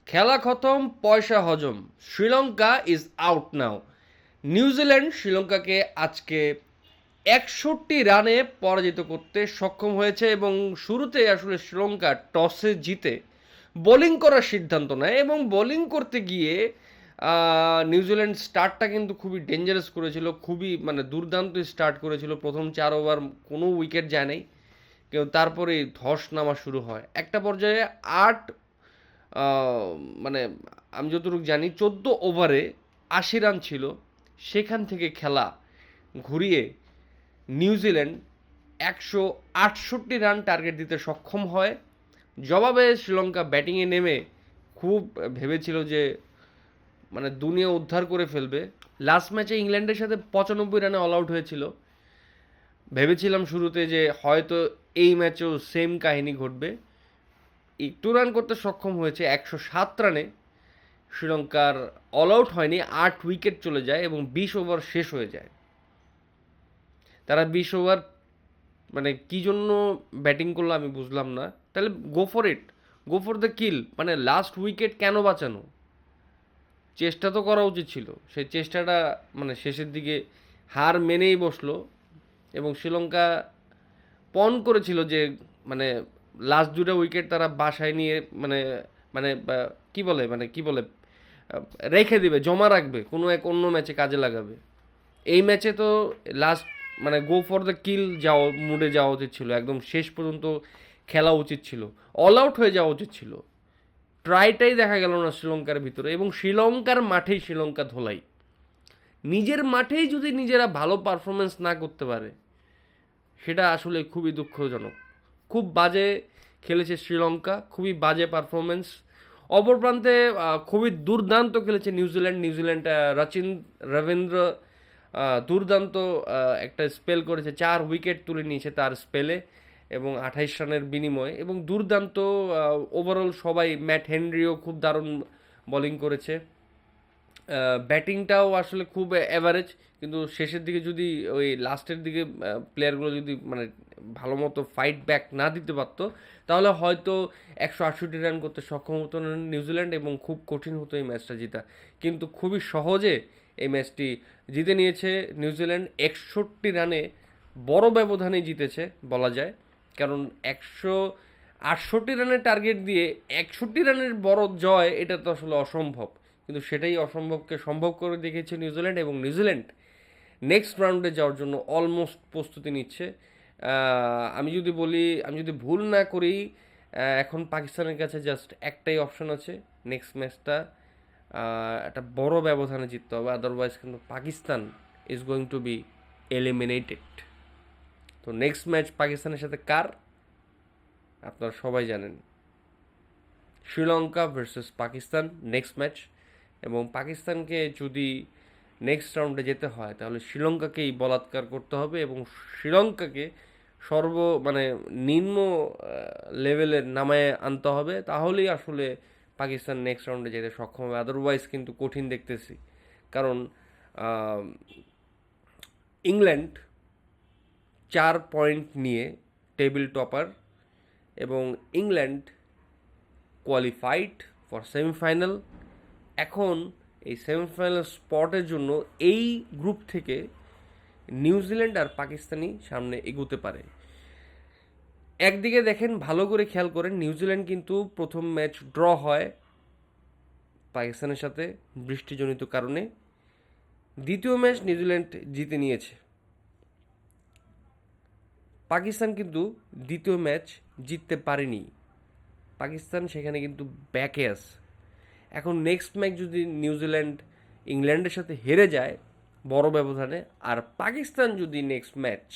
খেলা খতম, পয়সা হজম। Sri Lanka is out now. New Zealand শ্রীলঙ্কাকে আজকে 61 রানে পরাজিত করতে সক্ষম হয়েছে এবং শুরুতে আসলে শ্রীলঙ্কা টসে জিতে বোলিং করার সিদ্ধান্ত নেয় এবং বোলিং করতে গিয়ে নিউজিল্যান্ড স্টার্টটা কিন্তু খুবই ডেঞ্জারাস করেছিল, খুবই মানে দুর্দান্ত স্টার্ট করেছিল। প্রথম 4 ওভার কোনো উইকেট যায় নাই, কেউ তারপরে ধস নামা শুরু হয় একটা পর্যায়ে। আট মানে আমি যতটুকু জানি 14 ওভারে 80 রান ছিল, সেখান থেকে খেলা ঘুরিয়ে নিউজিল্যান্ড 168 রান টার্গেট দিতে সক্ষম হয়। জবাবে শ্রীলঙ্কা ব্যাটিংয়ে নেমে খুব ভেবেছিল যে মানে দুনিয়া উদ্ধার করে ফেলবে। লাস্ট ম্যাচে ইংল্যান্ডের সাথে 95 রানে অল আউট হয়েছিল। ভেবেছিলাম শুরুতে যে হয়তো এই ম্যাচেও সেম কাহিনী ঘটবে। একটু রান করতে সক্ষম হয়েছে 107 রানে। শ্রীলঙ্কার অল আউট হয়নি, 8 উইকেট চলে যায় এবং 20 ওভার শেষ হয়ে যায়। তারা 20 ওভার মানে কী জন্য ব্যাটিং করলো আমি বুঝলাম না। তাহলে go for it, go for the kill, মানে লাস্ট উইকেট কেন বাঁচানো? চেষ্টা তো করা উচিত ছিল। সেই চেষ্টাটা মানে শেষের দিকে হার মেনেই বসলো এবং শ্রীলঙ্কা পণ করেছিল যে মানে লাস্ট 2টা উইকেট তারা বাসায় নিয়ে মানে মানে কি বলে রেখে দিবে, জমা রাখবে, কোনো এক অন্য ম্যাচে কাজে লাগাবে। এই ম্যাচে তো লাস্ট মানে গো ফর দ্য কিল যাওয়া মুডে যাওয়া উচিত ছিল, একদম শেষ পর্যন্ত খেলা উচিত ছিল, অল আউট হয়ে যাওয়া উচিত ছিল। ট্রাইটাই দেখা গেল না শ্রীলঙ্কার ভিতরে, এবং শ্রীলঙ্কার মাঠেই শ্রীলঙ্কা ধোলাই। নিজের মাঠেই যদি নিজেরা ভালো পারফরমেন্স না করতে পারে, সেটা আসলে খুবই দুঃখজনক। খুব বাজে খেলেছে শ্রীলঙ্কা, খুবই বাজে পারফরমেন্স। অপর প্রান্তে খুবই দুর্দান্ত খেলেছে নিউজিল্যান্ড। রচিন রবীন্দ্র দুর্দান্ত একটা স্পেল করেছে, 4 উইকেট তুলে নিয়েছে তার স্পেলে এবং 28 রানের বিনিময়ে, এবং দুর্দান্ত ওভারঅল সবাই। ম্যাট হেনরিও খুব দারুণ বোলিং করেছে। ব্যাটিংটাও আসলে খুব অ্যাভারেজ, কিন্তু শেষের দিকে যদি ওই লাস্টের দিকে প্লেয়ারগুলো যদি মানে ভালো মতো ফাইট ব্যাক না দিতে পারতো, তাহলে হয়তো 168 রান করতে সক্ষম হতো না নিউজিল্যান্ড এবং খুব কঠিন হতো এই ম্যাচটা জিতা। কিন্তু খুবই সহজে এই ম্যাচটি জিতে নিয়েছে নিউজিল্যান্ড। 61 রানে বড় ব্যবধানে জিতেছে বলা যায়, কারণ 168 রানের টার্গেট দিয়ে 61 রানের বড় জয়, এটা তো আসলে অসম্ভব। কিন্তু সেটাই অসম্ভবকে সম্ভব করে দেখিয়েছে নিউজিল্যান্ড, এবং নিউজিল্যান্ড নেক্সট রাউন্ডে যাওয়ার জন্য অলমোস্ট প্রস্তুতি নিচ্ছে। আমি যদি ভুল না করি, এখন পাকিস্তানের কাছে জাস্ট একটাই অপশন আছে, নেক্সট ম্যাচটা একটা বড় ব্যবধানে জিততে হবে, আদারওয়াইজ কিন্তু Pakistan is going to B eliminated. তো নেক্সট ম্যাচ পাকিস্তানের সাথে কার, আপনারা সবাই জানেন, Sri Lanka versus Pakistan next match. এবং পাকিস্তানকে যদি নেক্সট রাউন্ডে যেতে হয়, তাহলে শ্রীলঙ্কাকেই বলাৎকার করতে হবে এবং শ্রীলঙ্কাকে মানে নিম্ন লেভেলের নামায় আনতে হবে, তাহলেই আসলে পাকিস্তান নেক্সট রাউন্ডে যেতে সক্ষম হবে। আদারওয়াইজ কিন্তু কঠিন দেখতেছি, কারণ ইংল্যান্ড 4 পয়েন্ট নিয়ে টেবিল টপার, এবং ইংল্যান্ড কোয়ালিফাইড ফর সেমিফাইনাল। এখন এই সেমিফাইনাল স্পটের জন্য এই গ্রুপ থেকে নিউজিল্যান্ড আর পাকিস্তানই সামনে এগোতে পারে। একদিকে দেখেন, ভালো করে খেয়াল করেন, নিউজিল্যান্ড কিন্তু প্রথম ম্যাচ ড্র হয় পাকিস্তানের সাথে বৃষ্টিজনিত কারণে। দ্বিতীয় ম্যাচ নিউজিল্যান্ড জিতে নিয়েছে। পাকিস্তান কিন্তু দ্বিতীয় ম্যাচ জিততে পারেনি, পাকিস্তান সেখানে কিন্তু ব্যাকে আছে। এখন নেক্সট ম্যাচ যদি নিউজিল্যান্ড ইংল্যান্ডের সাথে হেরে যায় বড় ব্যবধানে, আর পাকিস্তান যদি নেক্সট ম্যাচ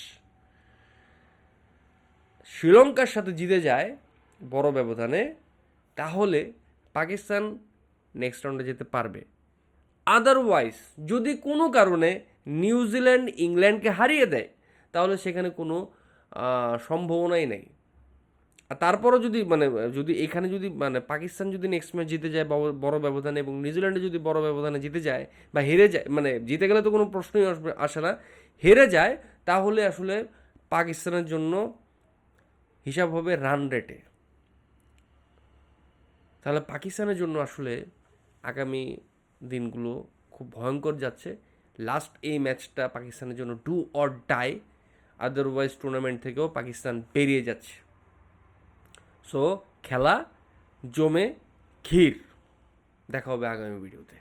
শ্রীলঙ্কার সাথে জিতে যায় বড় ব্যবধানে, তাহলে পাকিস্তান নেক্সট রাউন্ডে যেতে পারবে। আদারওয়াইজ যদি কোনো কারণে নিউজিল্যান্ড ইংল্যান্ডকে হারিয়ে দেয়, তাহলে সেখানে কোনো সম্ভাবনাই নেই। আর তারপরও যদি এখানে যদি পাকিস্তান যদি নেক্সট ম্যাচ জিতে যায় বড় ব্যবধানে, এবং নিউজিল্যান্ডে যদি বড় ব্যবধানে জিতে যায় বা হেরে যায়, জিতে গেলে তো কোনো প্রশ্নই আসে না, হেরে যায়, তাহলে আসলে পাকিস্তানের জন্য হিসাব হবে রান রেটে। তাহলে পাকিস্তানের জন্য আসলে আগামী দিনগুলো খুব ভয়ঙ্কর যাচ্ছে। লাস্ট এই ম্যাচটা পাকিস্তানের জন্য do or die, otherwise tournament থেকেও পাকিস্তান বেরিয়ে যাচ্ছে। সো খেলা জমে ক্ষীর। দেখা হবে আগামী ভিডিওতে।